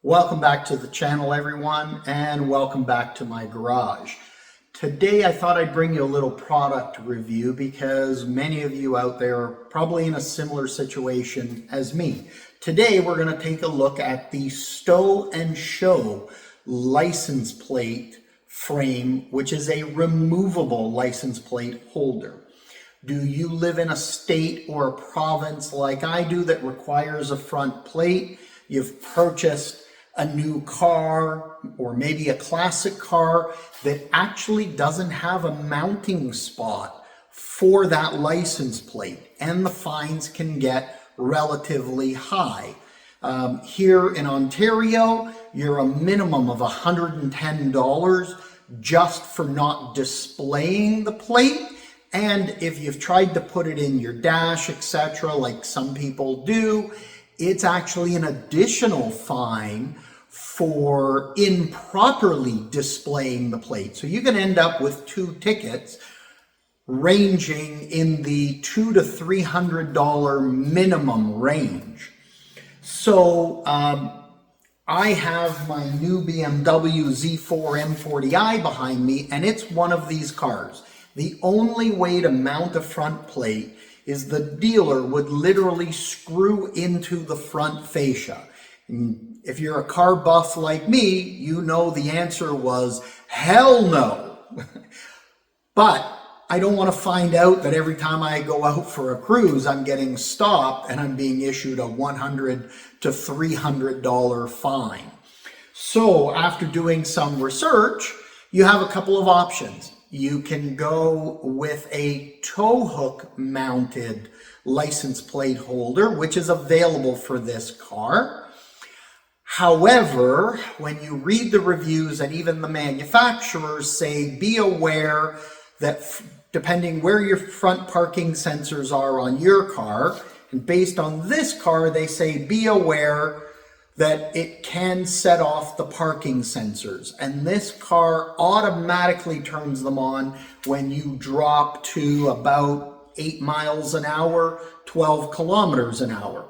Welcome back to the channel, everyone, and welcome back to my garage. Today I thought I'd bring you a little product review because many of you out there are probably in a similar situation as me. Today we're going to take a look at the Stow and Show license plate frame, which is a removable license plate holder. Do you live in a state or a province like I do that requires a front plate? You've purchased a new car or maybe a classic car that actually doesn't have a mounting spot for that license plate, and the fines can get relatively high. Here in Ontario, you're a minimum of $110 just for not displaying the plate. And if you've tried to put it in your dash, etc., like some people do, it's actually an additional fine for improperly displaying the plate. So you can end up with 2 tickets ranging in the $200 to $300 minimum range. So I have my new BMW Z4 M40i behind me, and it's one of these cars. The only way to mount a front plate is the dealer would literally screw into the front fascia. And if you're a car buff like me, you know the answer was hell no. But I don't want to find out that every time I go out for a cruise, I'm getting stopped and I'm being issued a $100 to $300 fine. So after doing some research, you have a couple of options. You can go with a tow hook mounted license plate holder, which is available for this car. However, when you read the reviews and even the manufacturers say, be aware that depending where your front parking sensors are on your car, and based on this car, they say, be aware that it can set off the parking sensors. And this car automatically turns them on when you drop to about 8 miles an hour, 12 kilometers an hour.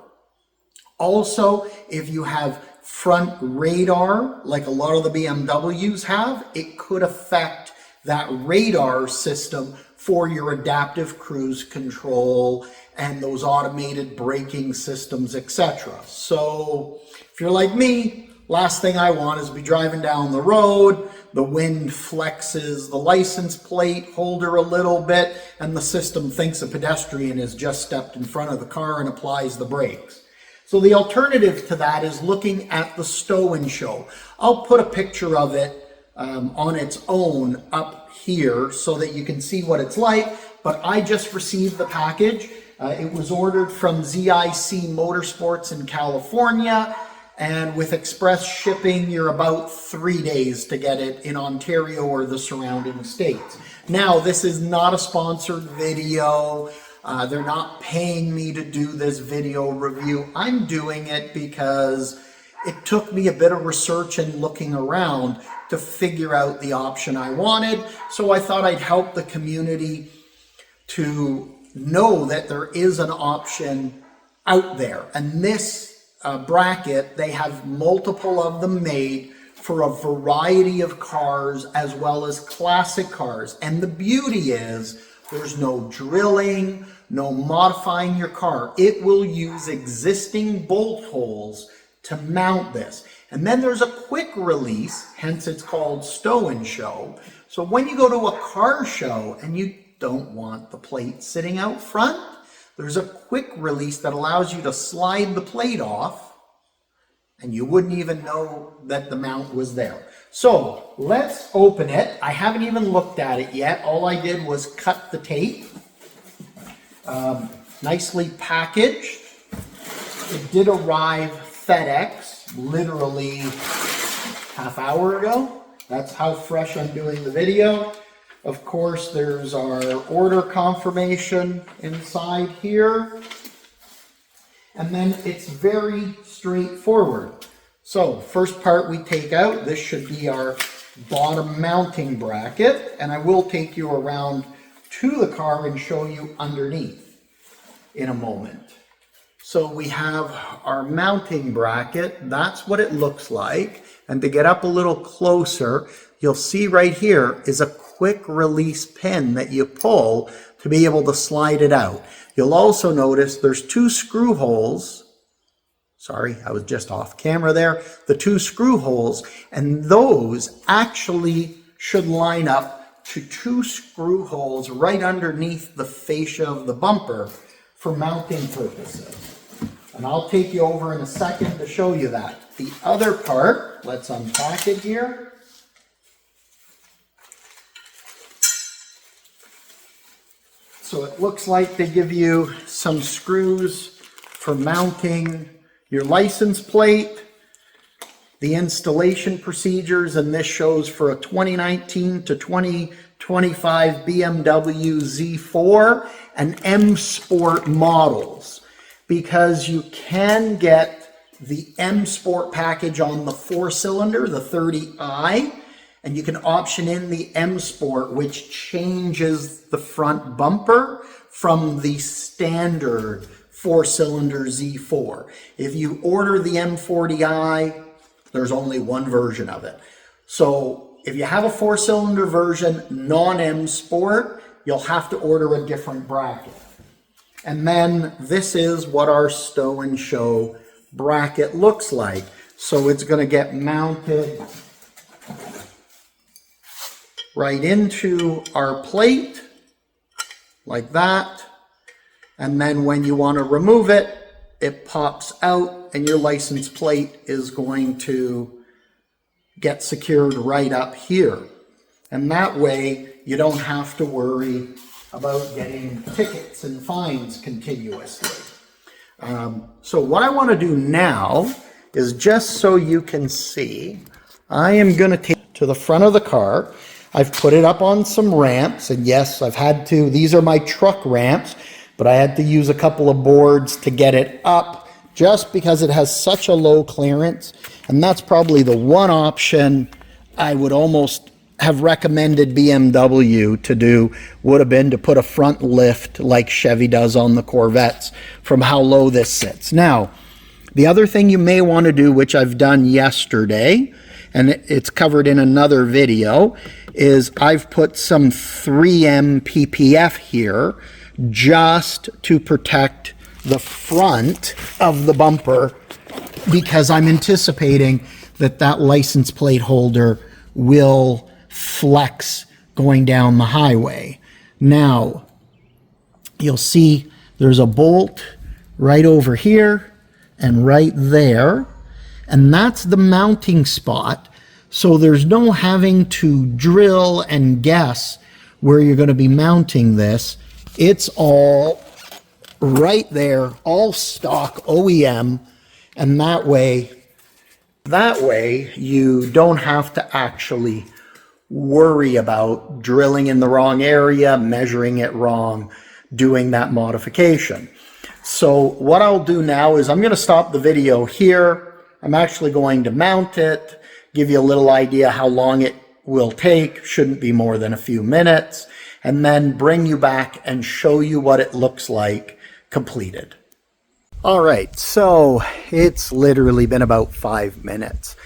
Also, if you have front radar, like a lot of the BMWs have, it could affect that radar system for your adaptive cruise control and those automated braking systems, etc. So if you're like me, last thing I want is to be driving down the road, the wind flexes the license plate holder a little bit, and the system thinks a pedestrian has just stepped in front of the car and applies the brakes. So the alternative to that is looking at the Stow and Show. I'll put a picture of it on its own up here so that you can see what it's like, but I just received the package. It was ordered from ZIC Motorsports in California, and with express shipping, you're about 3 days to get it in Ontario or the surrounding states. Now, this is not a sponsored video. They're not paying me to do this video review. I'm doing it because it took me a bit of research and looking around to figure out the option I wanted. So I thought I'd help the community to know that there is an option out there. And this bracket, they have multiple of them made for a variety of cars as well as classic cars. And the beauty is there's no drilling, no modifying your car. It will use existing bolt holes to mount this. And then there's a quick release, hence it's called Stow and Show. So when you go to a car show and you don't want the plate sitting out front, there's a quick release that allows you to slide the plate off and you wouldn't even know that the mount was there. So let's open it. I haven't even looked at it yet. All I did was cut the tape. Nicely packaged. It did arrive FedEx literally half hour ago. That's how fresh I'm doing the video. Of course, there's our order confirmation inside here. And then it's very straightforward. So first part we take out, this should be our bottom mounting bracket, and I will take you around to the car and show you underneath in a moment. So we have our mounting bracket. That's what it looks like. And to get up a little closer, you'll see right here is a quick release pin that you pull to be able to slide it out. You'll also notice there's two screw holes. Sorry, I was just off camera there. The two screw holes, and those actually should line up to two screw holes right underneath the fascia of the bumper for mounting purposes. And I'll take you over in a second to show you that. The other part, let's unpack it here. So it looks like they give you some screws for mounting your license plate, the installation procedures, and this shows for a 2019 to 2025 BMW Z4 and M Sport models. Because you can get the M Sport package on the 4-cylinder, the 30i, and you can option in the M Sport, which changes the front bumper from the standard 4-cylinder Z4. If you order the M40i, there's only one version of it. So if you have a 4-cylinder version, non-M Sport, you'll have to order a different bracket. And then this is what our stow and show bracket looks like. So it's going to get mounted right into our plate like that. And then when you want to remove it, it pops out and your license plate is going to get secured right up here. And that way you don't have to worry about getting tickets and fines continuously. So what I want to do now is, just so you can see, I am going to take it to the front of the car. I've put it up on some ramps, and yes, I've had to, these are my truck ramps, but I had to use a couple of boards to get it up just because it has such a low clearance. And that's probably the one option I would almost have recommended BMW to do, would have been to put a front lift like Chevy does on the Corvettes from how low this sits. Now, the other thing you may want to do, which I've done yesterday, and it's covered in another video, is I've put some 3M PPF here just to protect the front of the bumper, because I'm anticipating that that license plate holder will flex going down the highway. Now, you'll see there's a bolt right over here and right there, and that's the mounting spot. So there's no having to drill and guess where you're going to be mounting this. It's all right there, all stock OEM, and that way you don't have to actually worry about drilling in the wrong area, measuring it wrong, doing that modification. So what I'll do now is I'm going to stop the video here. I'm actually going to mount it, give you a little idea how long it will take, shouldn't be more than a few minutes, and then bring you back and show you what it looks like completed. All right, so it's literally been about 5 minutes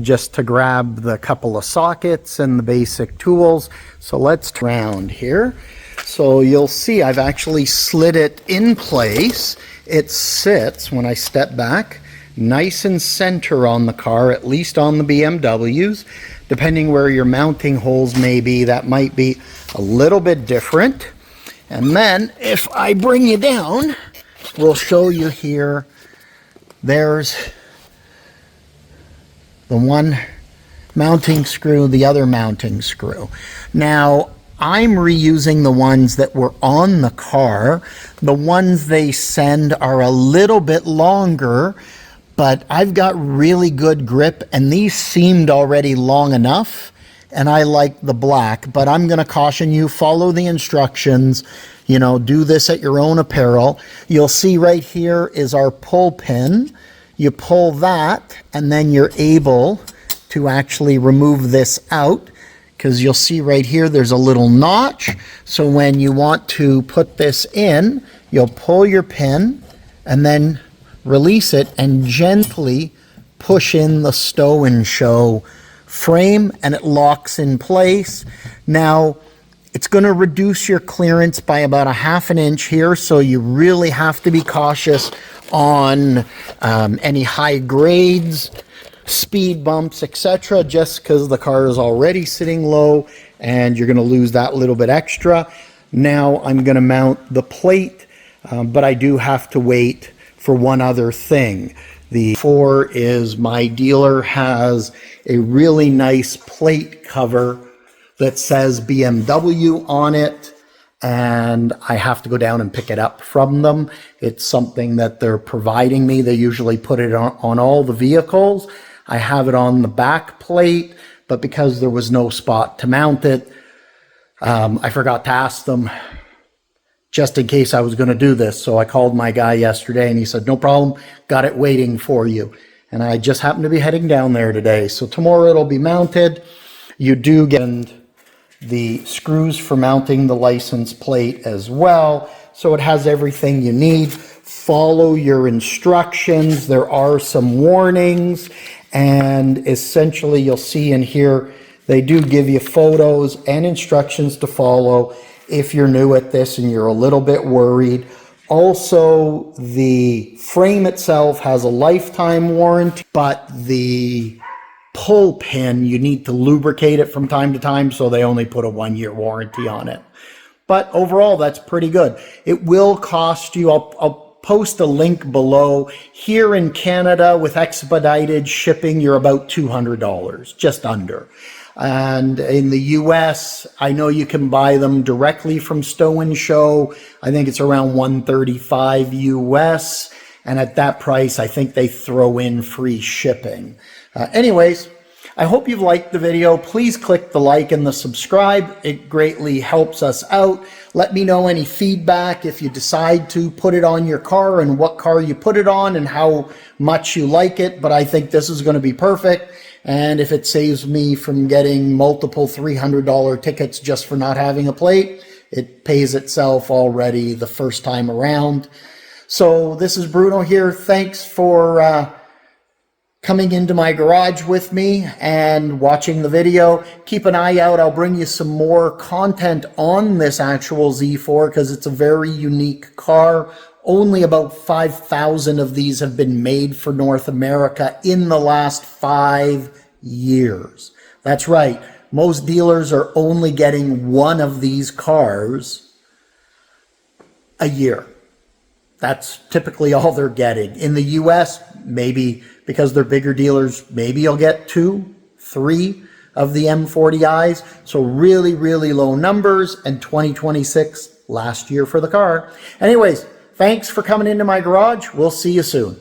just to grab the couple of sockets and the basic tools. So let's turn around here. So you'll see I've actually slid it in place. It sits, when I step back, nice and center on the car, at least on the BMWs. Depending where your mounting holes may be, that might be a little bit different. And then if I bring you down, we'll show you here, there's the one mounting screw, the other mounting screw. Now, I'm reusing the ones that were on the car. The ones they send are a little bit longer, but I've got really good grip, and these seemed already long enough, and I like the black. But I'm going to caution you, follow the instructions, you know, do this at your own apparel. You'll see right here is our pull pin. You pull that, and then you're able to actually remove this out, because you'll see right here there's a little notch. So when you want to put this in, you'll pull your pin, and then release it and gently push in the Stow and Show frame, and it locks in place. Now, it's going to reduce your clearance by about a ½ inch here, so you really have to be cautious on any high grades, speed bumps, etc., just because the car is already sitting low and you're going to lose that little bit extra. Now I'm going to mount the plate, but I do have to wait for one other thing. The four is my dealer has a really nice plate cover that says BMW on it, and I have to go down and pick it up from them. It's something that they're providing me. They usually put it on all the vehicles. I have it on the back plate, but because there was no spot to mount it, I forgot to ask them just in case I was going to do this. So I called my guy yesterday and he said, no problem, got it waiting for you. And I just happened to be heading down there today. So tomorrow it'll be mounted. You do get the screws for mounting the license plate as well. So it has everything you need. Follow your instructions. There are some warnings, and essentially you'll see in here, they do give you photos and instructions to follow if you're new at this and you're a little bit worried. Also, the frame itself has a lifetime warranty, but the pull pin, you need to lubricate it from time to time, so they only put a 1-year warranty on it. But overall, that's pretty good. It will cost you, I'll post a link below. Here in Canada, with expedited shipping, you're about $200, just under. And in the US, I know you can buy them directly from Stow and Show. I think it's around $135 US. And at that price, I think they throw in free shipping. Anyways, I hope you've liked the video. Please click the like and the subscribe. It greatly helps us out. Let me know any feedback if you decide to put it on your car and what car you put it on and how much you like it. But I think this is going to be perfect. And if it saves me from getting multiple $300 tickets just for not having a plate, it pays itself already the first time around. So this is Bruno here. Thanks for coming into my garage with me and watching the video. Keep an eye out. I'll bring you some more content on this actual Z4 because it's a very unique car. Only about 5,000 of these have been made for North America in the last 5 years. That's right. Most dealers are only getting one of these cars a year. That's typically all they're getting. In the US, maybe because they're bigger dealers, maybe you'll get 2, 3 of the M40Is. So really, really low numbers, and 2026, last year for the car. Anyways, thanks for coming into my garage. We'll see you soon.